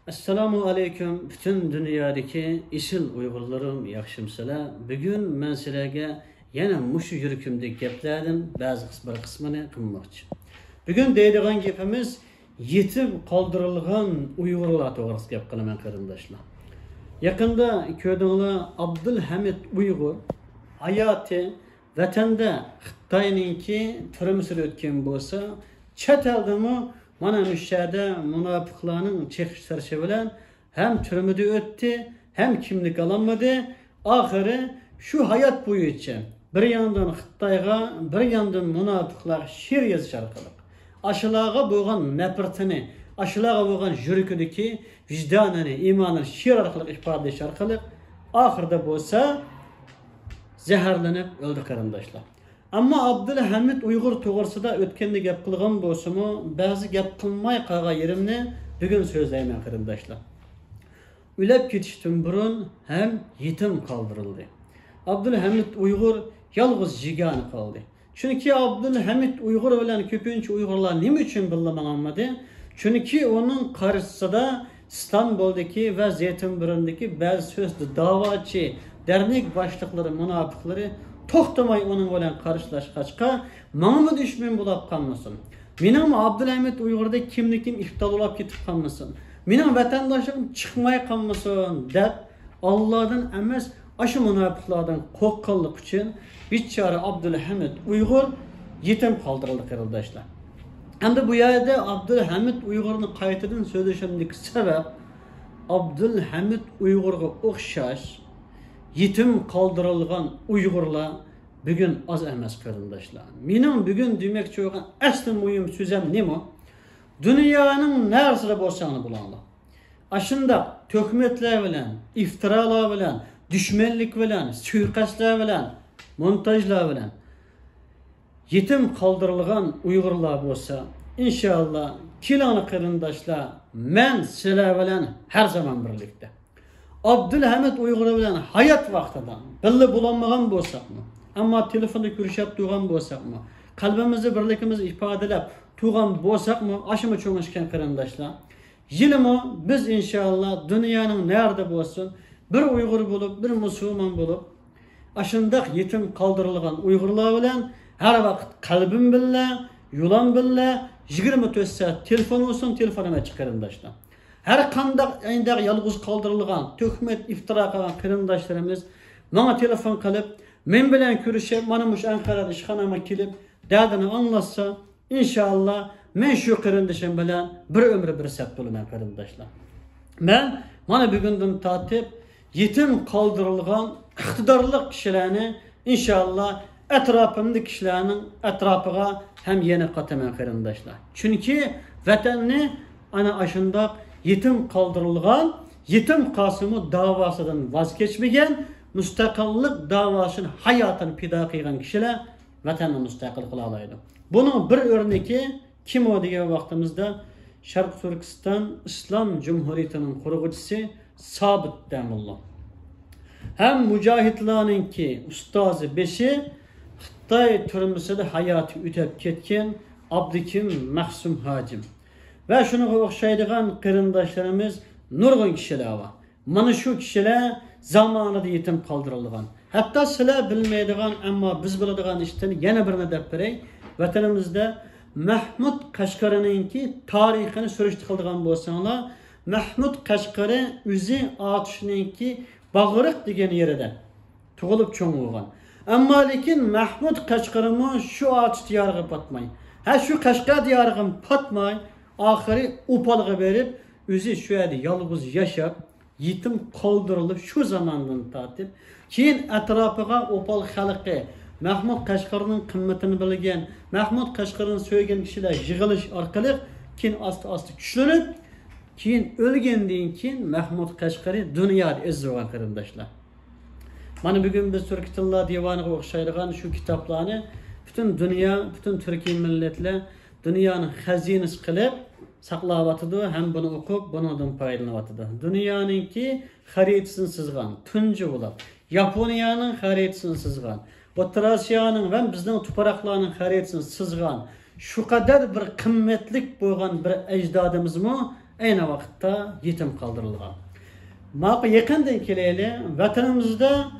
Assalamu aleyküm bütün dünyadaki isil Uygurlarım yaxşımsılar. Bugün men sizlarga yana mushu yurkumdek gaplardan bazı bir qismini qilmoqchi. Bugün deydigan gapimiz yetib qoldirilgan Uygurlar to'g'risida gap qilaman qarindoshlar. Yaqinda ko'rdinglar Abdulhamid Uygur hayoti vatanda Xitoyninki turmusida o'tgan bo'lsa, chet eldimi mana bu şehirde münafıklarının çekiştirişi bilen hem türmüde öttü hem kimlik alınmadı. Ahırı şu hayat boyu için bir yandan Xitayga bir yandan münafıklar şiir yazışar kılık. Aşılağa boğan nefretini, aşılağa boğan jürüküdeki vicdanını, imanını şiir arkalık ifade eşar kılık. Ahırda bolsa zehirlenip öldü karındaşlar. Ama Abdulhamid Uygur to'g'risida o'tganda gap qilgan bo'lsa-mu, ba'zi gap qilmay qolgan yerimni bugun so'zlayman qarindoshlar. Ulab ketishdan burun ham yetim qoldirildi. Abdulhamid Uygur yolg'iz jigani qoldi. Chunki Abdulhamid Uygur bilan ko'pincha Uyg'urlar nima uchun bilmaganmadi? Chunki uning qarshisida İstanbul'daki ve Zeytinburnu'ndaki bazı sözlü davaçı, dernek başlıkları, münafıkları toxtamay onun bilan qarşılaşqachqa manga düşman bo'lib qolmasin. Mening Abdulhamid Uygurda kimlikim iftal bo'lib ketib qolmasin. Mening vatandoshligim chiqmay qolmasin deb Allohdan emas, aşı munofiqlardan qo'rqqanlik uchun bichora Abdulhamid Uygur yetim qoldirildi qarindoshlar. Endi bu yerda Abdulhamid Uygurni qaytadan so'zlashimdagi sabab Abdulhamid Uygurga o'xshash yetim kaldırılgan Uygurlar bugün az emas qarindoshlar. Mening bugün demoqchi bo'lgan asli muhim so'zim nima? Dünyanın narsida bo'lsanglar bo'ladi. Aşında töhmetler bilan, iftiralar bilan, düşmanlik bilan, suiqasdlar bilan, montajlar bilan yetim kaldırılgan Uygurlar bo'lsa, inşallah kilani qarindoshlar, men sizlar bilan her zaman birlikte. Abdulhamid Uygur bilan hayat vaqtida birga bulanmagan bo'lsakmi, ammo telefonda ko'rishib turgan bo'lsakmi, qalbimizni birligimizni ifodalab turgan bo'lsakmi, ashima cho'ngishgan qarindoshlar, yilimi biz inshaalloh dunyoning nerede bo'lsin, bir Uygur bo'lib, bir musulmon bo'lib, ashundaq yetim qoldirilgan Uygurlar bilan har vaqt qalbim bilan, yo'lan bilan 24 soat telefon olsun, telefonuma chiqarindoshlar. Her kandak ayında yalnız kaldırılgan, töhmet, iftira kalan qarindoshlarimiz bana telefon kalıp, men bilan görüşüp, bana muş Ankara'da işxonama kelip, derdini anlatsa, inşallah men şu qarindoshim bilan bir ömrü bir sap bo'laman qarindoshlar. Men mana bugundan tatip yetim kaldırılgan iqtidorli kishilarni inşallah etrafımdaki kişilerin etrafıga hem yeni qataman qarindoshlar. Çünkü vatanni ana aşında yetim kaldırılgan, yetim Kasım'ı davasından vazgeçmeyen, müstakillik davasının hayatını pida qilgan kişiler vatanni müstakil qila oladi. Bunun bir örneği kim o degan vaqtimizda Sharq Turkiston İslam Cumhuriyetining qurg'uvchisi Sobit Damullo. Hem mujohidlarninki ustozi beshi Xitoy turmusida hayoti o'tib ketgan Abdukim Mahsum Hajim. Ve şuna o'xshaydigan qarindoshlarimiz nurg'un kishilar var. Mana shu kishilar zamonida yetim qoldirilgan. Hatto sizlar bilmaydigan, ammo biz biladigan ishdan yana birini deb beray. Vatanimizda Mahmud Qashqarininki tarixini surishti qildigan bo'lsanglar, Mahmud Qashqari o'zi Otishninki Bag'riq degan yerida tug'ilib cho'ng bo'lgan. Ammo lekin Mahmud Qashqarimi shu Otish diyoriga patmay. Ha shu Qashqar diyoriga patmay ahiri upalga verip, özü şu yerde yalnız yaşap, yetim kaldırılıp şu zamandan tatip, keyin etrafıga upal xalqi, Mahmud Qashqarining qimmatini bilgan, Mahmud Qashqarining söyleyen kişiler yig'ilish orqali keyin asta kuchlanib, keyin o'lgandan keyin Mahmud Qashqari dunyoda izlagan qarindoshlar. Mana bugun biz Turk tillar divaniga o'xshaydigan şu kitaplarni bütün dünya, bütün Türkiye milletler dünyanın xazinesi qilib saqlayatıdı, hem bunu okup bundan foydalanatıdı. Dünyanınki xaritasini sızgan, tunji bo'lib, Yaponiyanın xaritasini sızgan, O'rta Osiyoning ve bizning tuproqlarning xaritasini sızgan, şu kadar bir qimmatlik bo'lgan bir ajdodimizmi aynı vakitte yetim kaldırılgan. Maqı yakından keleyli, vatanımızda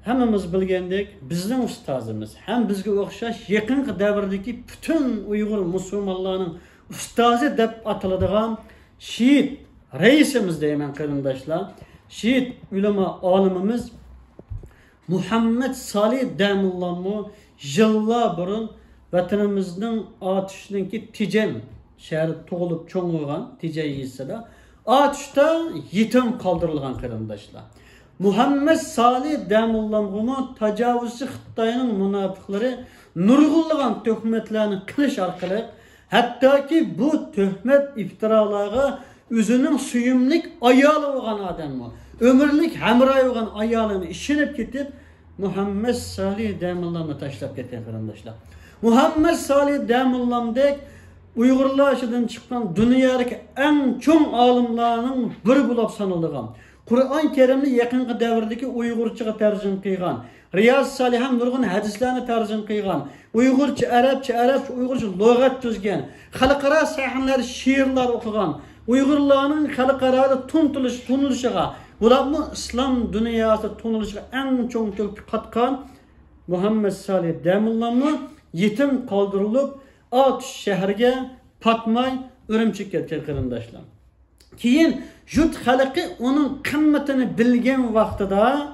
hemimiz bilgendik, bizden ustazımız, hem bizge okşaş yakın devirdeki bütün Uygur Müslümanlarının ustazı dep atılıdığan şiit reisimiz deymen kırındaşlar. Şiit ulema alimimiz Muhammed Salih Demullamı yıllar burun vatanımızın atışındaki Tijen şehri toğulup çoğulgan Tijen yiyse atışta yetim kaldırılgan kırındaşlar. Muhammed Salih Demullamı tecavüzü Xitayının münafıkları nurgulluğun töhmetlerini kılıç arkalı hatta ki bu töhmet iftiralığa özünün suyumlik ayalı olan adam mı? Ömürlük hamray olan ayalını işinip gidip Muhammed Salih Demullam'ı taşlap getiren kırındaşlar. Muhammed Salih Demullam'daki Uygurlar aşıdan çıkan dünyadaki en çok alimlerinin bir bulup sanıldığım. Kur'an-ı Kerim'li yakınki devirdeki Uygurçaga tercüme kıygan. Riyaz Salih'in nurgun hadislerini tercüme kıygan. Uygurça, Arapça, Uygurça logat düzgen. Halkara sahanlar, şiirler okugan. Uygurlarının halkarada tunuluşuga. Bularını İslam dünyası tunuluşuga en çok katkan Muhammed Salih Demullam'ı yetim kaldırılıp At şehirge Patmay Ürümçik ketken kırındaşlar. Keyin jut halkı onun kıymetini bilgen vaxtıda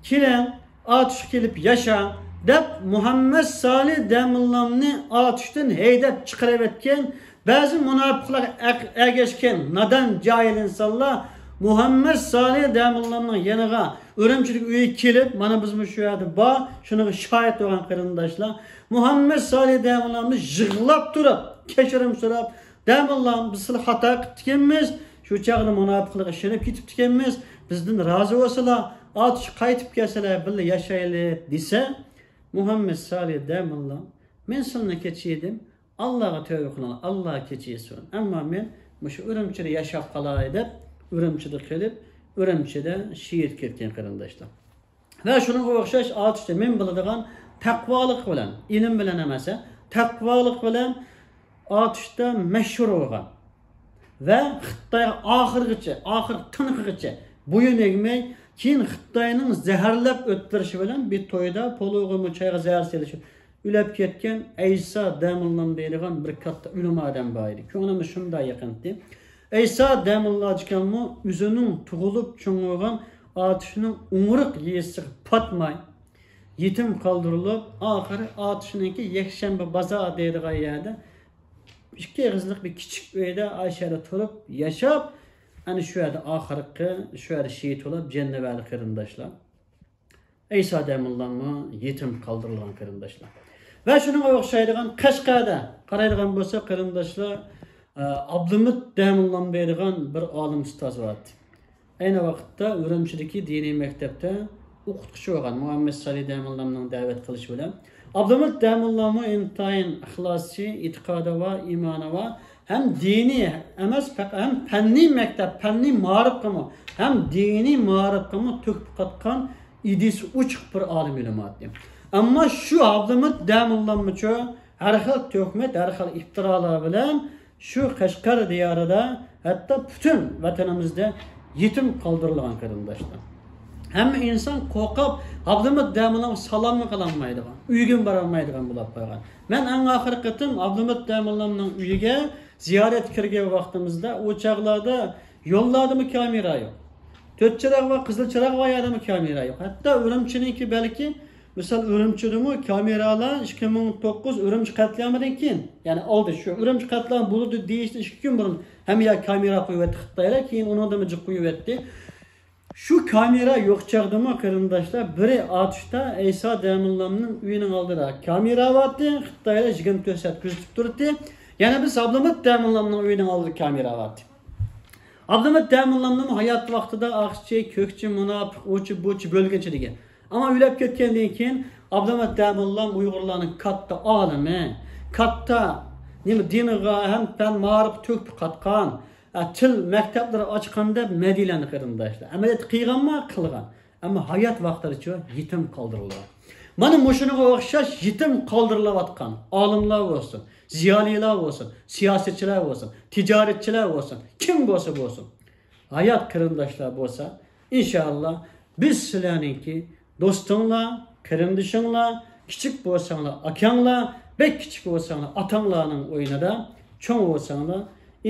kiren atış gelip yaşa dep Muhammed Salih Demullam'ını atıştan heydep çıkarıvetken bazı münafıklar ergeçken nadan cahil insanlar Muhammed Salih Demullam'ın yanıga Ürümçilik üye kelip mana biz şu yerda ba şunu şahit olan kırındaşlar Muhammed Salih Demullam'ı jıglap durup keşirim sorap Demullam biz hata qıtkenmiz şu çağda münafıklık işinip ketip dikenmiz bizden razı olsalar atış qaytip kelseler birle yaşayalım dese Muhammed Salih Demullam men sana keçiydim Allah'a tövbe kılan Allah'a keçiyesin ama men şu Ürümçide yaşap qalay dep Ürümçide kelip Ürümçide şiir ketken kırındaşlar. Ve şunu okşaş atışta men biladigan takvalık bilen, ilim bilen emese, takvalık bilen atışta meşhur olgan. Ve Xitay'a ahir tınıqıqıca boyun egmey, keyin Xitay'nın zehirlep öttürüşü bilen bir toyda poluğumu çayga zehir selişi ülep ketken İsa Demullam deyilgan bir katta ülüm adam baydı. Köngülümü şunda yakındı. İsa Demullah çıkanmı üzünün tuğulup çoğulgan atışının umuruk yiyesi patmay yetim kaldırılıp ahırı atışınınki yekşembe baza deyilgan yerde 2 kızlık bir küçük öyle Ayşe'de turup yaşap hani şu yerde ahırkı şu yerde şehit olup cenneveli kırındaşlar. İsa Demullah'ı yetim kaldırılan kırındaşlar. Ve şunun okşaydıgan Kaşkada qaraydıgan bolsa kırındaşlar Abdülmut Demullah beydigan bir alim ustaz vardı. Aynı vakitte Ürümçideki dini mektepte okutkucu olgan Muhammed Salih Demullah'ın davet kılışı bilen Abdülmut Demullah'ı intayin ahlası, itikada ve imana ve hem dini hem penni mektep, penni marif kımı hem dini marif kımı tüküp katkan idisi uçuk bir alim ilimat diyeyim. Ama şu Abdülmut Demullah'ı her xil töhmet, her xil iftiralar bilen şu Kaşgar diyarında hatta bütün vatanımızda yetim kaldırılan kırındaşlar. Hem insan korkap Abdülmut Demullah'a salam mı kalanmaydı? Üygen baramaydı bulap koygan. Ben en ahir kıtım Abdülmut Demullah'ın üyge ziyaret kirge vaktimizde o çağlarda yolladı mı kamera yok. Töt çırak ve kızıl çırak ve yadı mı kamera yok. Hatta Ürümçi'ninki belki misal Ürümçi'nin kameralar 2009 Ürümçi katliamıdan keyin yani oldu şu Ürümçi katliamı bulundu değişti 2 gün burun hem ya kamera koyuverdi Xitaylar keyin onu da mıcık koyuverdi. Şu kamera yok çağdığıma kırındaşlar biri atışta İsa Demullah'ın üyünün aldıra kamera vardı Xitaylar jigin töset gözlük durdu. Yani biz Abdülmut Demullah'ın üyünün aldığı kamera vardı. Abdülmut Demullah'ın hayat vaxtida Akçı, Kökçü, Münafık, Oçu, Boçu bölgeciligi. Ama ülep ketkendan keyin Abdülmut Demullah Uygurlarning katta alimi, katta diniga hem fen ma'rif tök katkan, til maktablar ochganda Madinani qirindashlar. Amaliyat qilganmi qilgan. Ama hayat vaqtlaricha yetim qoldirilgan. Mana muşunuga o'xshash yetim qoldirilayotgan olimlar bo'lsin, ziyolilar bo'lsin, siyosatchilar bo'lsin, tijoratchilar bo'lsin, kim bo'lsin. Hayat qarindoshlar bo'lsa, inshaalloh biz sizlarningki do'stinglar, qarindishinglar, kichik bo'lsanglar, akanglar, bek kichik bo'lsanglar, otanglarning o'yinida, cho'ng bo'lsanglar,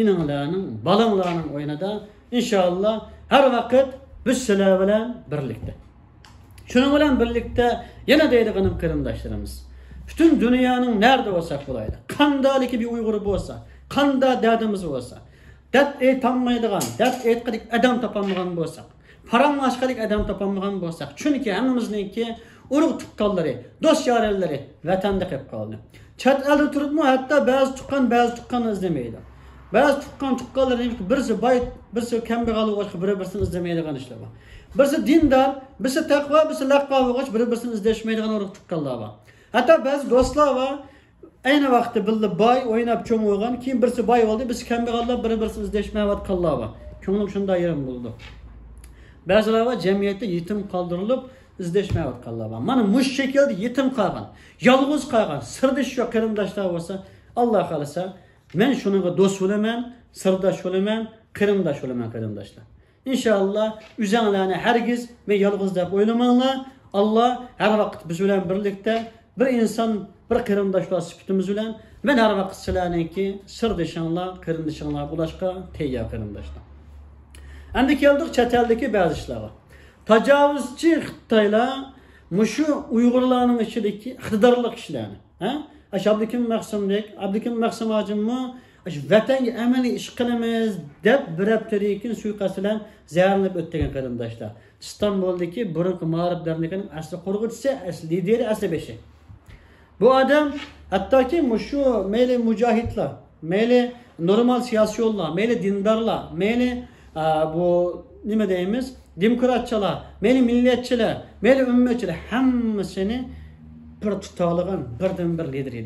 ininglarning, balanglarning o'yinida inshaalloh har vaqt biz sizlar bilan birlikda. Şunun bilan birlikte yana deydiğim qarindoshlarimiz. Bütün dünyanın nerede olsak bulaydı. Qandaliki bir Uyg'ur bo'lsa, qanda derdimiz bo'lsa, dard aytolmaydigan, dard aytqadik adam topolmagan bo'lsak, paranglashqadik adam topolmagan bo'lsak, chunki hammamizningki urug' tuqqanlari, do'st yorarlari vatanda qolib qoldi. Chet elda turibmi, hatto ba'zi tuqqanni izlamaydi. Ba'zi tuqqanlar birisi boy, birisi kambag'al bo'lsa, bir-birini izlamaydigan ishlar bor. Birisi dindar, birisi taqvo, birisi laqqa bo'lgach, bir-birini izlashmaydigan urug' tuqqanlar bor. Hatto ba'zi do'stlar bor, ayni vaqtda birga boy o'ynab cho'ng bo'lgan, keyin birisi boy bo'ldi, biz kambag'allar bir-birini izlashmayotganlar bor. Ko'nglim shunday yerim bo'ldi. Ba'zilar bor jamiyatda yetim qoldirilib izlashmayotganlar bor. Mana mush shaklda yetim qolgan, yolg'iz qolgan, sirdosh yo'q qarindoshlar bo'lsa, Alloh xolasa, men shuninga do'st bo'laman, sirdosh bo'laman, qarindosh bo'laman qarindoshlar. İnşallah üzerlerine herkes ve yalnız deb oylamanglar. Allah her vakit biz bilan birlikte bir insan, bir qarindoshlar sifatimiz bilan men her vakit sizlarniki sirdishinglar, qarindishinglar bulashqa tayyor qarindoshlar. Endi keldik chet eldagi ba'zi ishlarga. Tajovuzchi Xitoylar mushu Uyg'urlarning ichidagi iqtidorli kishilarni, Abdukim Maqsum hojimmi vatanga amaliy ish qilamiz deb bir haftadan suiqasd bilan zaharlanib o'tgan qarindoshlar. İstanbul'daki burunqi ma'rif darligining asli qo'rg'uvchisi, asli lideri, asli beshi. Bu adam hattoki shu mayli mujohidlar, mayli normal siyosiyonlar, mayli dindarlar, mayli bu nima deymiz, demokratchilar, mayli millatchilar, mayli ummatchilar hammasini bir tutaligan birdan bir lider edi.